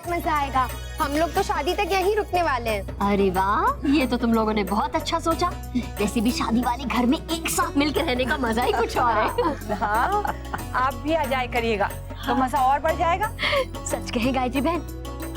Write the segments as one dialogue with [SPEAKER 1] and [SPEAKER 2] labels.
[SPEAKER 1] बहुत मजा आएगा। हम लोग तो शादी तक यहीं रुकने वाले हैं।
[SPEAKER 2] अरे वाह, ये तो तुम लोगों ने बहुत अच्छा सोचा। वैसे भी शादी वाले घर में एक साथ मिलकर रहने का मजा ही कुछ और है।
[SPEAKER 3] हाँ, आप भी आ जाया करिएगा तो मजा और बढ़ जाएगा।
[SPEAKER 2] सच कहे गायत्री बहन,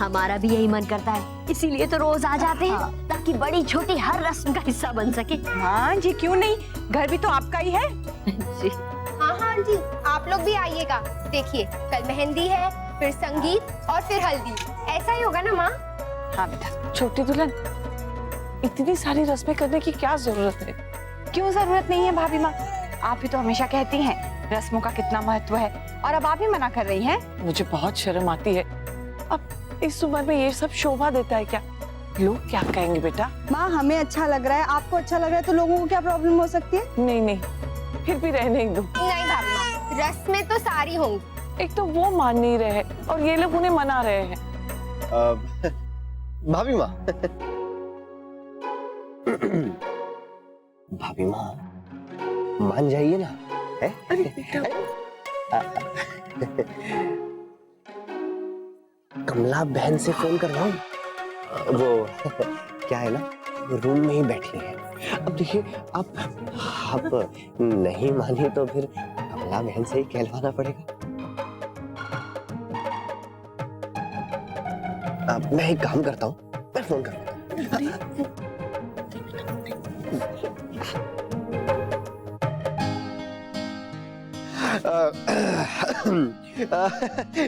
[SPEAKER 2] हमारा भी यही मन करता है, इसीलिए तो रोज आ जाते हैं ताकि बड़ी छोटी हर रस्म का हिस्सा बन सके।
[SPEAKER 3] हाँ जी, क्यों नहीं, घर भी तो आपका ही है।
[SPEAKER 2] जी।
[SPEAKER 1] हाँ हाँ जी, आप लोग भी आइएगा। देखिए, कल मेहंदी है, फिर संगीत और फिर हल्दी। ऐसा ही होगा ना माँ?
[SPEAKER 3] हाँ बेटा। छोटी दुल्हन, इतनी सारी रस्में करने की क्या जरूरत है? क्यों जरूरत नहीं है भाभी माँ? आप ही तो हमेशा कहती हैं रस्मों का कितना महत्व है, और अब आप ही मना कर रही हैं। मुझे बहुत शर्म आती है। अब इस उम्र में ये सब शोभा देता है क्या? लोग क्या कहेंगे बेटा?
[SPEAKER 4] माँ, हमें अच्छा लग रहा है, आपको अच्छा लग रहा है, तो लोगों को क्या प्रॉब्लम हो सकती है?
[SPEAKER 3] नहीं नहीं, फिर भी रहने ही दो।
[SPEAKER 1] नहीं भाभी माँ, रस्में तो सारी होंगी।
[SPEAKER 3] एक तो वो मान नहीं रहे और ये लोग उन्हें मना रहे हैं।
[SPEAKER 5] भाभी माँ भाभी माँ मान जाइए ना, है? कमला बहन से फोन कर रहा हूँ, वो क्या है ना, रूम में ही बैठी है। अब देखिए, आप नहीं मानी तो फिर कमला बहन से ही कहलवाना पड़ेगा। मैं एक काम करता हूँ, मैं फोन करता हूँ।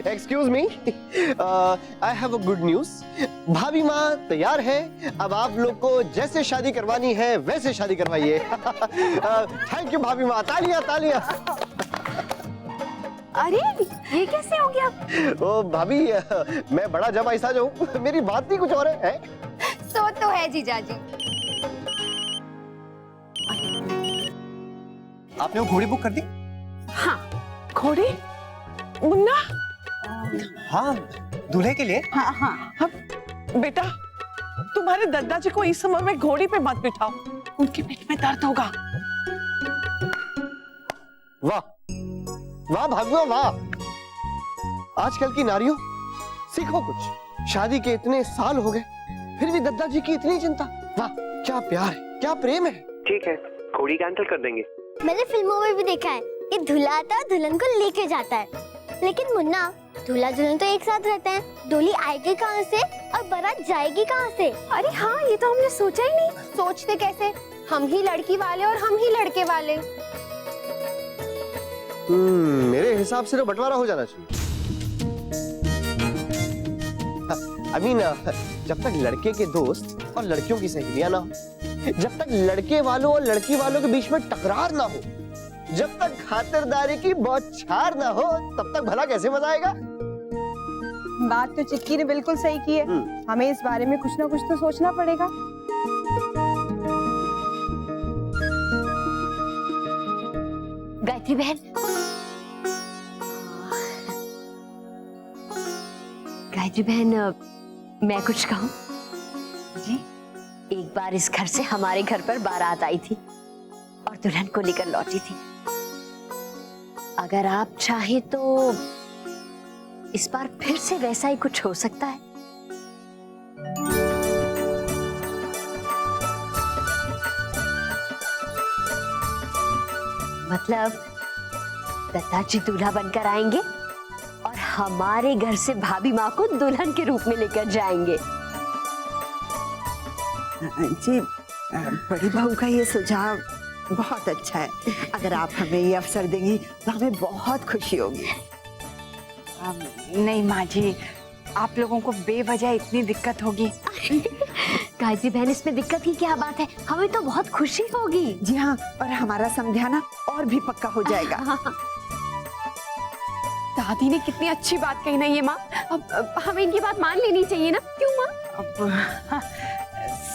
[SPEAKER 5] Excuse me, I have a good news. भाभी माँ तैयार है, अब आप लोग को जैसे शादी करवानी है वैसे शादी करवाइए। थैंक यू भाभी माँ, तालियां तालियां।
[SPEAKER 2] अरे ये कैसे हो गया?
[SPEAKER 5] ओ भाभी, मैं बड़ा जब ऐसा जो मेरी बात ही कुछ और है?
[SPEAKER 1] सो तो है जीजा जी।
[SPEAKER 5] आपने वो घोड़ी बुक कर दी?
[SPEAKER 3] हाँ, घोड़ी? मुन्ना?
[SPEAKER 5] हाँ, दूल्हे के लिए।
[SPEAKER 3] हाँ हाँ। अब बेटा, तुम्हारे दादाजी को इस समय में घोड़ी पे मत बिठाओ, उनके पेट में दर्द होगा।
[SPEAKER 5] वाह वाह भाभी वाह, आजकल की नारियों सीखो कुछ। शादी के इतने साल हो गए फिर भी दादाजी की इतनी चिंता। वाह, क्या प्यार है, क्या प्रेम है।
[SPEAKER 6] ठीक है, घोड़ी कैंसिल कर देंगे।
[SPEAKER 7] मैंने फिल्मों में भी देखा है कि दूल्हा आता है दुल्हन को लेके जाता है, लेकिन मुन्ना, दूल्हा दुल्हन तो एक साथ रहते हैं, डोली आएगी कहाँ से और बारात जाएगी कहाँ से?
[SPEAKER 1] अरे हाँ, ये तो हमने सोचा ही नहीं। सोचते कैसे? हम ही लड़की वाले और हम ही लड़के वाले।
[SPEAKER 5] मेरे हिसाब से तो बंटवारा हो जाना चाहिए। I mean, जब तक लड़के के दोस्त और लड़कियों की सहेलियां ना हो, जब तक लड़के वालों और लड़की वालों के बीच में टकरार ना हो, जब तक खातिरदारी की बौछार ना हो, तब तक भला कैसे मजा आएगा?
[SPEAKER 4] बात तो चिक्की ने बिल्कुल सही की है। हमें इस बारे में कुछ ना कुछ तो सोचना पड़ेगा।
[SPEAKER 2] गायत्री बहन, गायत्री बहन, मैं कुछ कहूँ?
[SPEAKER 3] जी?
[SPEAKER 2] एक बार इस घर से हमारे घर पर बारात आई थी और दुल्हन को लेकर लौटी थी। अगर आप चाहे तो इस बार फिर से वैसा ही कुछ हो सकता है। मतलब दादाजी दूल्हा बनकर आएंगे और हमारे घर से भाभी माँ को दुल्हन के रूप में लेकर जाएंगे।
[SPEAKER 8] जी, बड़ी बहू का ये सुझाव बहुत अच्छा है। अगर आप हमें ये अवसर देंगी तो हमें बहुत खुशी होगी।
[SPEAKER 3] नहीं माँ जी, आप लोगों को बेवजह इतनी दिक्कत होगी।
[SPEAKER 2] गायत्री बहन, इसमें दिक्कत की क्या बात है? हमें तो बहुत खुशी होगी।
[SPEAKER 8] जी हाँ, और हमारा समझाना और भी पक्का हो जाएगा।
[SPEAKER 1] दादी ने कितनी अच्छी बात कही ना ये माँ। अब हमें इनकी बात मान लेनी चाहिए ना, क्यों माँ?
[SPEAKER 3] अब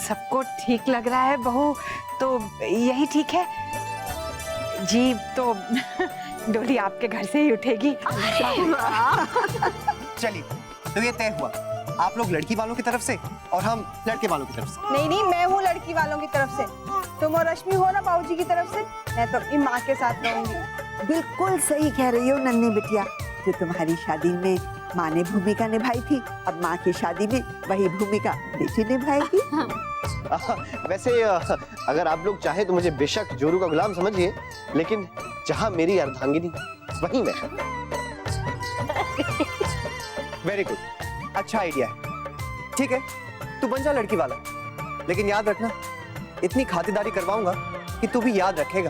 [SPEAKER 3] सबको ठीक लग रहा है बहू, तो यही ठीक है जी। तो डोली आपके घर से ही उठेगी।
[SPEAKER 5] चलिए, तो ये तय हुआ, आप लोग लड़की वालों की तरफ से और हम लड़के वालों की तरफ से।
[SPEAKER 4] नहीं नहीं, मैं हूँ लड़की वालों की तरफ से, तुम और रश्मि हो ना बाबूजी की तरफ से। मैं तो अपनी माँ के साथ रहूंगी।
[SPEAKER 8] बिल्कुल सही कह रही हो नन्ही बिटिया, जो तुम्हारी शादी में माँ ने भूमिका निभाई थी और माँ की शादी में वही भूमिका बेटी निभाएगी।
[SPEAKER 5] वैसे अगर आप लोग चाहे तो मुझे बेशक जोरू का गुलाम समझिए, लेकिन जहां मेरी अर्धांगिनी वहीं मैं।
[SPEAKER 9] वेरी गुड, अच्छा आइडिया है। ठीक है, तू बन जा लड़की वाला, लेकिन याद रखना इतनी खातिरदारी करवाऊंगा कि तू भी याद रखेगा।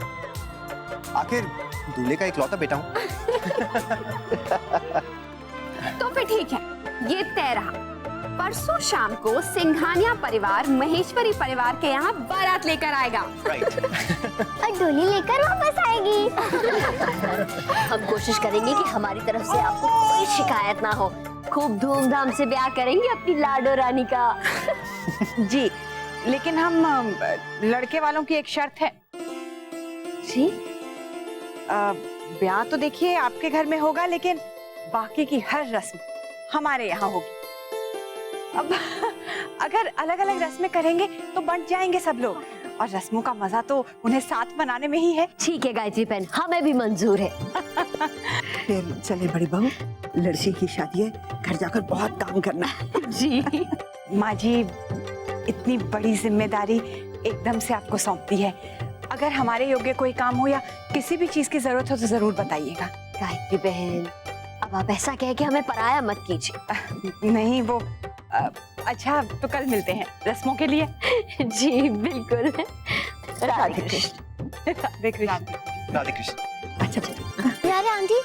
[SPEAKER 9] आखिर दूल्हे का इकलौता बेटा हूं।
[SPEAKER 3] तो फिर ठीक है, ये तय रहा। परसों शाम को सिंघानिया परिवार महेश्वरी परिवार के यहाँ बारात लेकर आएगा।
[SPEAKER 7] और डोली लेकर वापस आएगी।
[SPEAKER 2] हम कोशिश करेंगे कि हमारी तरफ से आपको कोई शिकायत ना हो। खूब धूमधाम से ब्याह करेंगे अपनी लाडो रानी का।
[SPEAKER 3] जी, लेकिन हम लड़के वालों की एक शर्त है।
[SPEAKER 2] जी?
[SPEAKER 3] ब्याह तो देखिए आपके घर में होगा, लेकिन बाकी की हर रस्म हमारे यहाँ होगी। अब अगर अलग अलग रस्में करेंगे तो बंट जाएंगे सब लोग, और रस्मों का मजा तो उन्हें साथ मनाने में ही है।
[SPEAKER 2] ठीक है गायत्री बहन, हमें भी मंजूर है।
[SPEAKER 8] फिर चले बड़ी बहू, लड़की की शादी है, घर जाकर बहुत काम करना है।
[SPEAKER 3] जी माँ जी, इतनी बड़ी जिम्मेदारी एकदम से आपको सौंप दी है। अगर हमारे योग्य कोई काम हो या किसी भी चीज की जरूरत हो तो जरूर बताइएगा।
[SPEAKER 2] गायत्री बहन, अब आप ऐसा कह के हमें पराया मत कीजिए।
[SPEAKER 3] नहीं वो अच्छा, तो कल मिलते हैं रस्मों के लिए।
[SPEAKER 2] जी बिल्कुल। राधे कृष्ण।
[SPEAKER 3] राधे कृष्ण।
[SPEAKER 9] राधे कृष्ण।
[SPEAKER 8] अच्छा चलो।
[SPEAKER 7] यार आंटी,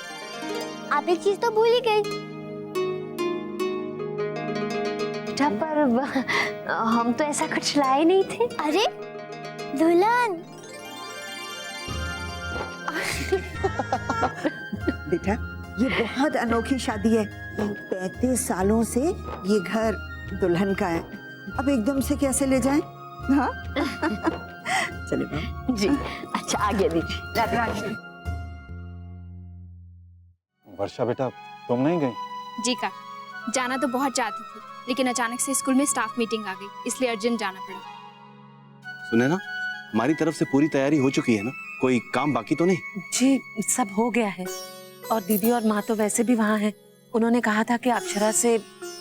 [SPEAKER 7] आप एक चीज तो भूल ही गई।
[SPEAKER 2] बेटा पर हम तो ऐसा कुछ लाए नहीं थे।
[SPEAKER 7] अरे दुल्हन।
[SPEAKER 8] बेटा ये बहुत अनोखी शादी है। 35 सालों से ये घर दुल्हन का है, अब एकदम से कैसे ले जाएं? हाँ चले बाबू।
[SPEAKER 2] जी अच्छा, आगे दीजिए।
[SPEAKER 3] राधे।
[SPEAKER 10] वर्षा बेटा, तुम नहीं गई?
[SPEAKER 11] जी का जाना तो बहुत चाहती थी, लेकिन अचानक से स्कूल में स्टाफ मीटिंग आ गई, इसलिए अर्जेंट जाना पड़ा।
[SPEAKER 12] सुने ना, हमारी तरफ से पूरी तैयारी हो चुकी है ना, कोई काम बाकी तो नहीं?
[SPEAKER 13] जी सब हो गया है, और दीदी और माँ तो वैसे भी वहाँ हैं। उन्होंने कहा था कि अक्षरा से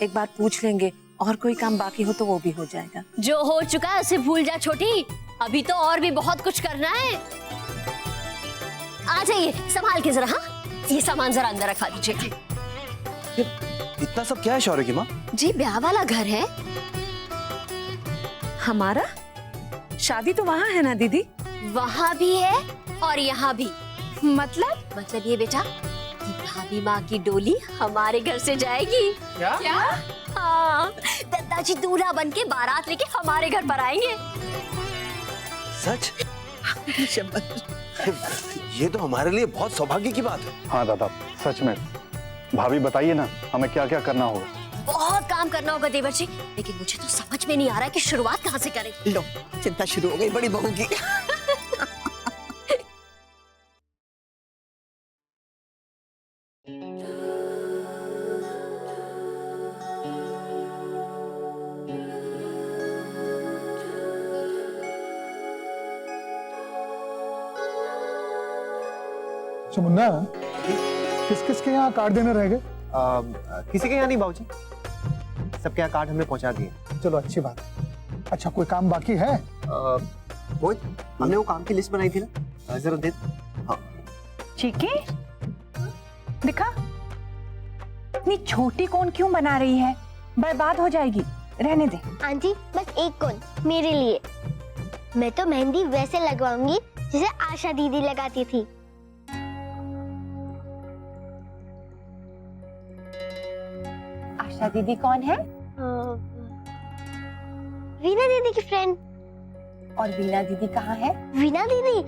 [SPEAKER 13] एक बार पूछ लेंगे, और कोई काम बाकी हो तो वो भी हो जाएगा।
[SPEAKER 2] जो हो चुका है उसे भूल जा छोटी, अभी तो और भी बहुत कुछ करना है। आ जाइए, संभाल के जरा। हाँ, ये सामान जरा अंदर रखा दीजिए।
[SPEAKER 12] इतना सब क्या है शौर्य की माँ?
[SPEAKER 2] जी ब्याह वाला घर है
[SPEAKER 13] हमारा। शादी तो वहाँ है ना दीदी?
[SPEAKER 2] वहाँ भी है और यहाँ भी।
[SPEAKER 11] मतलब
[SPEAKER 2] ये बेटा कि भाभी माँ की डोली हमारे घर से जाएगी।
[SPEAKER 11] क्या?
[SPEAKER 2] हाँ, दादाजी दूल्हा बन के बारात लेके हमारे घर पर आएंगे।
[SPEAKER 12] सच? ये तो हमारे लिए बहुत सौभाग्य की बात है।
[SPEAKER 10] हाँ दादा, सच में। भाभी बताइए ना, हमें क्या क्या करना होगा?
[SPEAKER 2] बहुत काम करना होगा देवर जी, लेकिन मुझे तो समझ में नहीं आ रहा है कि शुरुआत कहाँ से करें।
[SPEAKER 8] लो, चिंता शुरू हो गई बड़ी बहू की।
[SPEAKER 14] मुन्ना, किस किस के यहाँ कार्ड देने रह गए?
[SPEAKER 9] किसी के यहाँ नहीं बाबूजी, सबके यहाँ कार्ड हमने पहुंचा दिए।
[SPEAKER 14] चलो अच्छी बात है। अच्छा कोई काम बाकी है?
[SPEAKER 9] मोहित, हमने वो काम की लिस्ट बनाई थी ना, जरा दे। हाँ
[SPEAKER 3] चीकी, दिखा इतनी छोटी कोन क्यों बना रही है? बर्बाद हो जाएगी, रहने दे।
[SPEAKER 7] आंटी बस एक कोन मेरे लिए। मैं तो मेहंदी वैसे लगवाऊंगी जैसे आशा दीदी लगाती थी।
[SPEAKER 3] आशा दीदी कौन है?
[SPEAKER 7] वीना दीदी की फ्रेंड।
[SPEAKER 3] और वीना दीदी कहाँ है?
[SPEAKER 7] वीना दीदी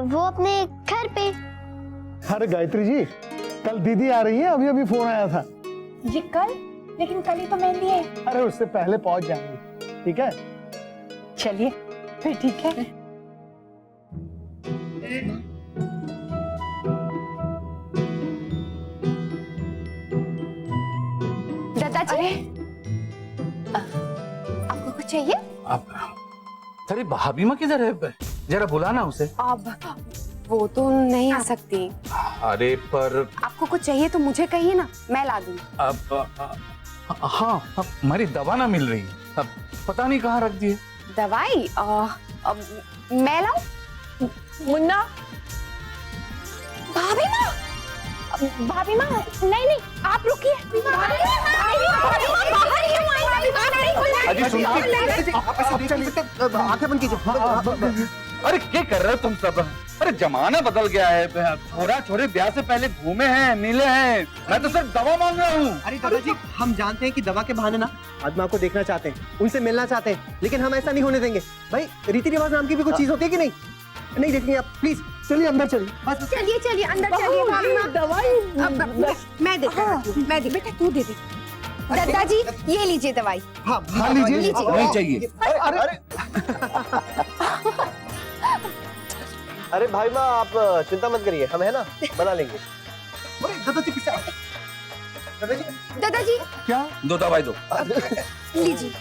[SPEAKER 7] वो अपने घर पे।
[SPEAKER 14] अरे गायत्री जी, कल दीदी आ रही है, अभी अभी फोन आया था।
[SPEAKER 3] जी कल? लेकिन कल ही तो मेहंदी है।
[SPEAKER 14] अरे उससे पहले पहुंच जाएंगे। ठीक है,
[SPEAKER 3] चलिए फिर ठीक है। दादाजी, आपको कुछ चाहिए?
[SPEAKER 15] अरे भाभी माँ किधर है? जरा बुलाना उसे।
[SPEAKER 3] अब वो तो नहीं आ सकती।
[SPEAKER 15] अरे पर
[SPEAKER 3] आपको कुछ चाहिए तो मुझे कहिए ना, मैं ला दूंगी।
[SPEAKER 15] हाँ, हमारी दवा ना मिल रही है, अब पता नहीं कहाँ रख दी है।
[SPEAKER 3] दवाई मैं लाऊं? मुन्ना, भाभी माँ, भाभी माँ, नहीं आप रुकिए।
[SPEAKER 5] आंखें बंद कीजिए।
[SPEAKER 15] अरे क्या कर रहे हो तुम सब? अरे जमाना बदल गया है, छोरा छोरी ब्याह से पहले घूमे हैं, मिले हैं, मैं तो सिर्फ दवा मांग रहा हूँ।
[SPEAKER 9] अरे दादाजी, हम जानते हैं कि दवा के बहाने ना आत्मा को देखना चाहते हैं, उनसे मिलना चाहते हैं, लेकिन हम ऐसा नहीं होने देंगे। भाई रीति रिवाज नाम की भी कुछ चीज होती है कि नहीं? नहीं देखेंगे आप, प्लीज चलिए अंदर चलिए। बस
[SPEAKER 1] चलिए अंदर चलिए। भाभी माँ दवाई मैं देती हूँ, मैं दे।
[SPEAKER 3] बेटा तू दे दे।
[SPEAKER 1] दादाजी ये लीजिए दवाई।
[SPEAKER 9] हाँ
[SPEAKER 14] लीजिए।
[SPEAKER 15] नहीं चाहिए।
[SPEAKER 5] अरे भाई माँ, आप चिंता मत करिए, हम है ना, बना लेंगे।
[SPEAKER 9] दादाजी किससे?
[SPEAKER 1] दादाजी
[SPEAKER 9] क्या?
[SPEAKER 15] दो दवाई दो।
[SPEAKER 1] लीजिए।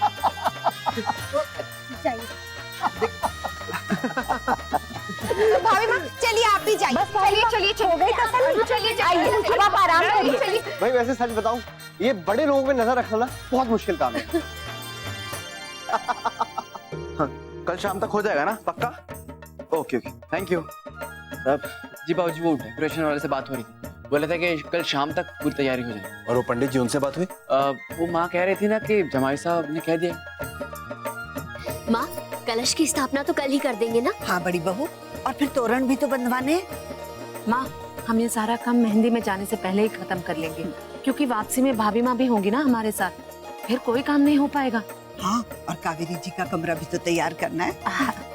[SPEAKER 1] भाभी माँ चलिए आप भी जाइए। चलिए हो गई तसल्ली। चलिए जाइए, अब आप आराम करिए।
[SPEAKER 5] भाई वैसे सच बताऊं, ये बड़े लोगों पे नजर रखना ना बहुत मुश्किल काम है।
[SPEAKER 12] हाँ, कल शाम तक हो जाएगा ना पक्का? Okay thank you.
[SPEAKER 16] जी बाबूजी, वो डेकोरेशन वाले से बात हो रही थी, बोले थे कि कल शाम तक पूरी तैयारी हो जाए।
[SPEAKER 12] और वो पंडित जी, उनसे बात हुई?
[SPEAKER 16] वो माँ कह रही थी ना कि जमाई साहब ने कह दिया।
[SPEAKER 2] माँ, कलश की स्थापना तो कल ही कर देंगे ना?
[SPEAKER 8] हाँ बड़ी बहू, और फिर तोरण भी तो बंधवाने।
[SPEAKER 13] माँ, हम ये सारा काम मेहंदी में जाने से पहले ही खत्म कर लेंगे, क्योंकि वापसी में भाभी माँ भी होंगी ना हमारे साथ, फिर कोई काम नहीं हो पाएगा।
[SPEAKER 8] हाँ, और कावेरी जी का कमरा भी तो तैयार करना है।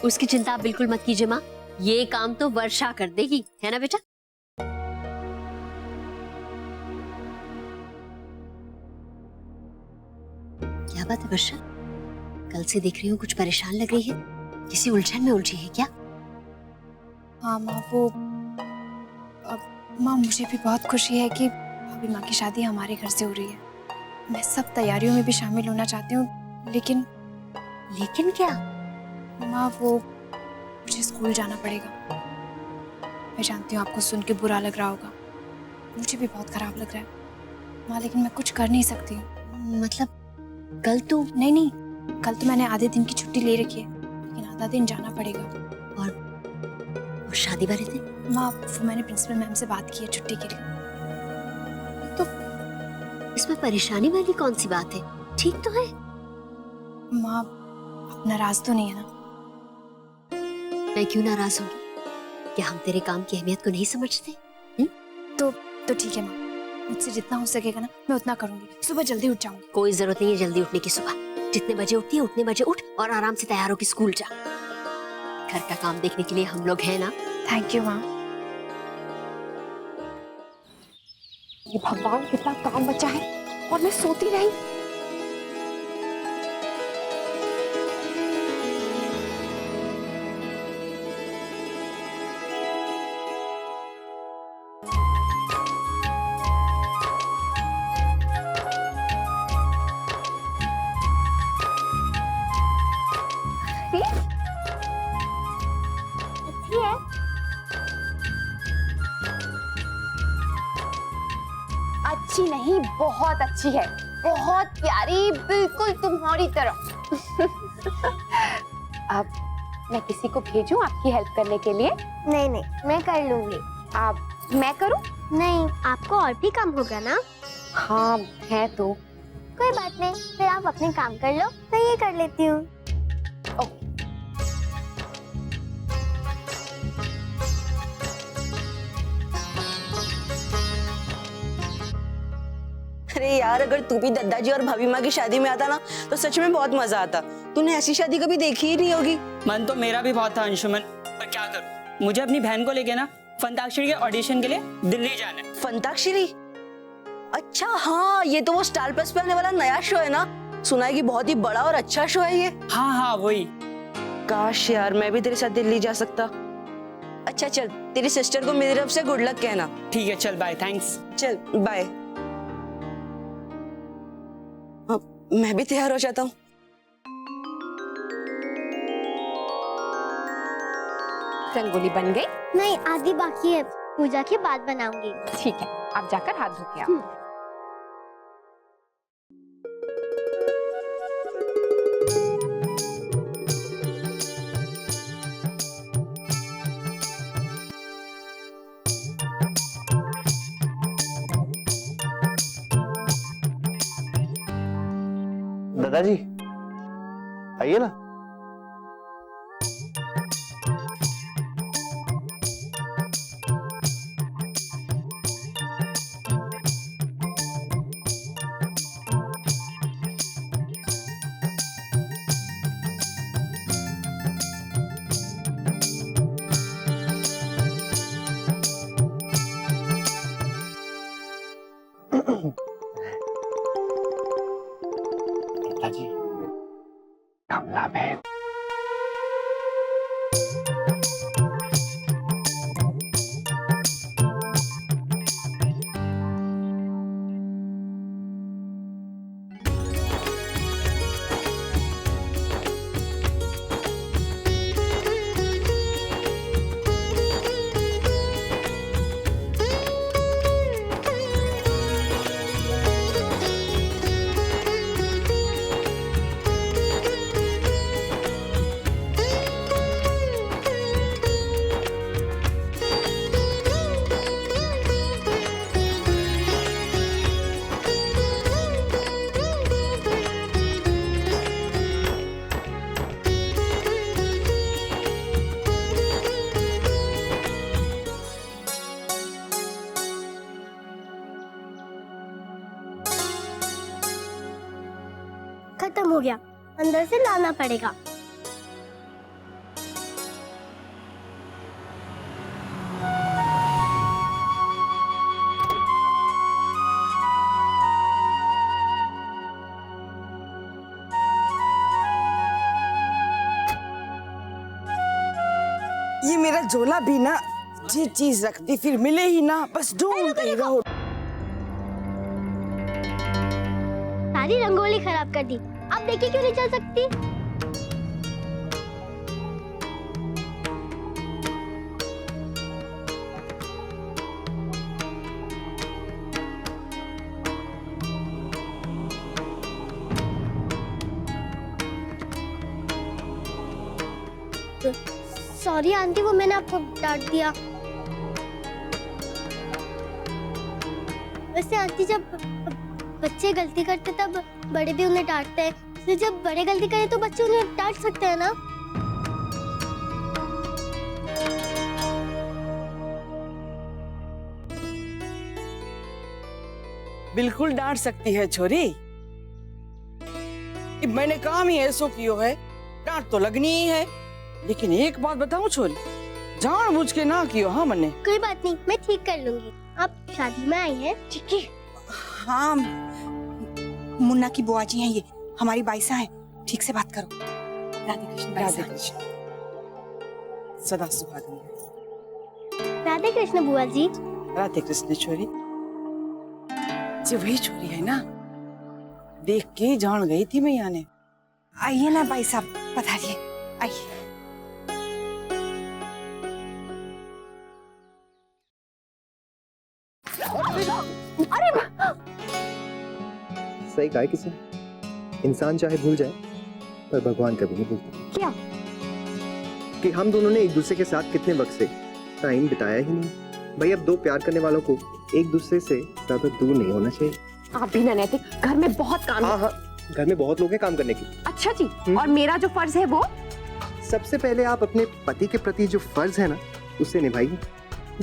[SPEAKER 2] उसकी चिंता आप बिल्कुल मत कीजिए माँ, ये काम तो वर्षा कर देगी, है ना बेटा? क्या बात है वर्षा, कल से देख रही हूँ कुछ परेशान लग रही है, किसी उलझन में उलझी है क्या?
[SPEAKER 11] हाँ माँ, वो माँ मुझे भी बहुत खुशी है कि भाभी माँ की शादी हमारे घर से हो रही है। मैं सब तैयारियों में भी शामिल होना चाहती हूँ, लेकिन
[SPEAKER 2] क्या?
[SPEAKER 11] माँ वो मुझे स्कूल जाना पड़ेगा। मैं जानती हूँ आपको सुन के बुरा लग रहा होगा, मुझे भी बहुत खराब लग रहा है माँ, लेकिन मैं कुछ कर नहीं सकती हूँ।
[SPEAKER 2] मतलब कल तो?
[SPEAKER 11] नहीं, कल तो मैंने आधे दिन की छुट्टी ले रखी है, लेकिन आधा दिन जाना पड़ेगा।
[SPEAKER 2] और शादी वाले दिन?
[SPEAKER 11] माँ वो मैंने प्रिंसिपल मैम से बात की है छुट्टी के लिए।
[SPEAKER 2] तो इसमें परेशानी वाली कौन सी बात है, ठीक तो है?
[SPEAKER 11] माँ आप नाराज तो नहीं है ना?
[SPEAKER 2] मैं क्यों नाराज होंगी, क्या हम तेरे काम की अहमियत को नहीं समझते?
[SPEAKER 11] तो ठीक है माँ, मुझसे जितना हो सकेगा ना मैं उतना करूंगी। सुबह जल्दी उठ जाऊंगी।
[SPEAKER 2] कोई जरूरत नहीं है जल्दी उठने की, सुबह जितने बजे उठती है उतने बजे उठ और आराम से तैयार होकर स्कूल जा। घर का काम देखने के लिए हम लोग हैं ना।
[SPEAKER 11] थैंक यू माँ।
[SPEAKER 3] ये भगवान, कितना काम बचा है और मैं सोती रही।
[SPEAKER 1] अच्छी नहीं, बहुत अच्छी है, बहुत प्यारी, बिल्कुल तुम्हारी तरह।
[SPEAKER 3] अब मैं किसी को भेजूं आपकी हेल्प करने के लिए?
[SPEAKER 7] नहीं मैं कर लूंगी।
[SPEAKER 3] आप मैं करूं?
[SPEAKER 7] नहीं, आपको और भी काम होगा ना।
[SPEAKER 3] हाँ है तो।
[SPEAKER 7] कोई बात नहीं, फिर आप अपने काम कर लो, मैं ये कर लेती हूँ।
[SPEAKER 17] अरे यार, अगर तू भी दद्दा जी और भाभी माँ की शादी में आता ना तो सच में बहुत मजा आता। तूने ऐसी शादी कभी देखी ही नहीं होगी।
[SPEAKER 18] मन तो मेरा भी बहुत था अंशुमन, पर क्या करूं, मुझे अपनी बहन को लेके ना फंताक्षरी के ऑडिशन के लिए दिल्ली जाना है।
[SPEAKER 17] फंताक्षरी? अच्छा हाँ, ये तो वो स्टार प्लस पे आने वाला नया शो है ना, सुना है कि बहुत ही बड़ा और अच्छा शो है ये।
[SPEAKER 18] हाँ वही।
[SPEAKER 17] काश यार मैं भी तेरे साथ दिल्ली जा सकता। अच्छा चल, तेरी सिस्टर को मेरी तरफ से गुड लक कहना।
[SPEAKER 18] ठीक है, चल बाय। थैंक्स।
[SPEAKER 17] चल बाय। मैं भी तैयार हो जाता हूँ।
[SPEAKER 1] रंगोली बन गई?
[SPEAKER 7] नहीं, आधी बाकी है, पूजा के बाद बनाऊंगी।
[SPEAKER 1] ठीक है, आप जाकर हाथ धो के आओ।
[SPEAKER 5] दादाजी आइए ना। दादाजी कमला बहन।
[SPEAKER 7] खत्म हो गया, अंदर से लाना पड़ेगा।
[SPEAKER 19] ये मेरा झोला भी ना ये चीज रखती फिर मिले ही ना, बस ढूंढते ही रहो।
[SPEAKER 7] सारी रंगोली खराब कर दी, अब देखिए क्यों नहीं चल सकती। सॉरी आंटी, वो मैंने आपको डांट दिया। वैसे आंटी, जब बच्चे गलती करते तब बड़े भी उन्हें डांटते हैं, इसलिए जब बड़े गलती करें तो बच्चे उन्हें डांट सकते हैं ना।
[SPEAKER 19] बिल्कुल डांट सकती है छोरी, मैंने काम ही ऐसो कियो है, डांट तो लगनी ही है। लेकिन एक बात बताऊं छोरी, जानबूझ के ना कियो। हाँ मने
[SPEAKER 7] कोई बात नहीं, मैं ठीक कर लूंगी। आप शादी में आई हैं?
[SPEAKER 19] ठीक है।
[SPEAKER 20] हाँ, मुन्ना की बुआ जी हैं ये, हमारी बाइसा है, ठीक से बात करो। राधे कृष्ण।
[SPEAKER 19] राधे कृष्ण। सदा सुहागन।
[SPEAKER 7] राधे कृष्ण बुआ जी।
[SPEAKER 19] राधे कृष्ण छोरी। जी वही छोरी है ना, देख के जान गई थी मैं यहाँ।
[SPEAKER 20] आइए ना भाई साहब, पधारिए, आइए।
[SPEAKER 5] अरे सही कहा किसी, इंसान चाहे भूल जाए पर भगवान कभी नहीं भूलते।
[SPEAKER 1] क्या?
[SPEAKER 5] कि हम दोनों ने एक दूसरे के साथ कितने वक्त से टाइम बिताया ही नहीं। भाई अब दो प्यार करने वालों को एक दूसरे से ज्यादा दूर नहीं होना चाहिए।
[SPEAKER 1] आप भी ना नैतिक, घर में बहुत काम है।
[SPEAKER 5] हाँ, घर में बहुत लोग हैं काम करने की।
[SPEAKER 1] अच्छा जी, और मेरा जो फर्ज है वो?
[SPEAKER 5] सबसे पहले आप अपने पति के प्रति जो फर्ज है ना उसे निभाइए,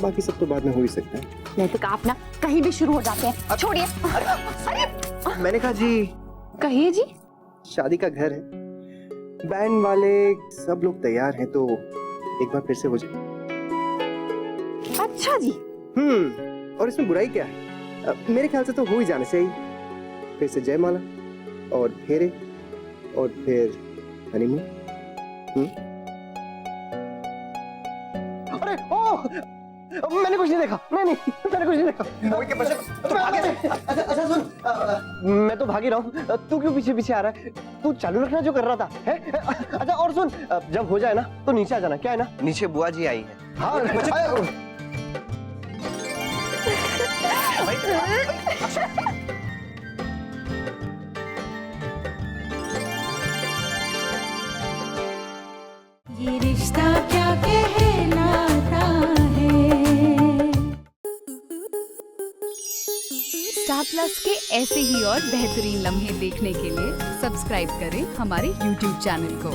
[SPEAKER 5] बाकी सब तो बाद में हो ही सकता है।
[SPEAKER 1] नैतिक, आप ना कहीं भी शुरू हो जाते हैं, छोड़िए। अरे
[SPEAKER 5] मैंने कहा जी।
[SPEAKER 1] कहिए जी।
[SPEAKER 5] शादी का घर है, बैंड वाले सब लोग तैयार हैं, तो एक बार फिर से हो जाए।
[SPEAKER 1] अच्छा जी।
[SPEAKER 5] और इसमें बुराई क्या है? मेरे ख्याल से तो हो ही जाने चाहिए। फिर से जयमाला और फेरे और फिर हनीमून। अरे ओ मैंने कुछ नहीं देखा। नहीं मैंने कुछ नहीं देखा। मोहित के बच्चे तू भागे। अच्छा सुन, मैं तो भाग ही रहा हूँ, तू क्यों पीछे पीछे आ रहा है? तू चालू रखना जो कर रहा था है। अच्छा और सुन, जब हो जाए ना तो नीचे आ जाना, क्या है ना?
[SPEAKER 9] नीचे बुआ जी आई है।
[SPEAKER 5] हाँ
[SPEAKER 21] ये रिश्ता क्या कहलाता है।
[SPEAKER 22] स्टार प्लस के ऐसे ही और बेहतरीन लम्हे देखने के लिए सब्सक्राइब करें हमारे YouTube चैनल को।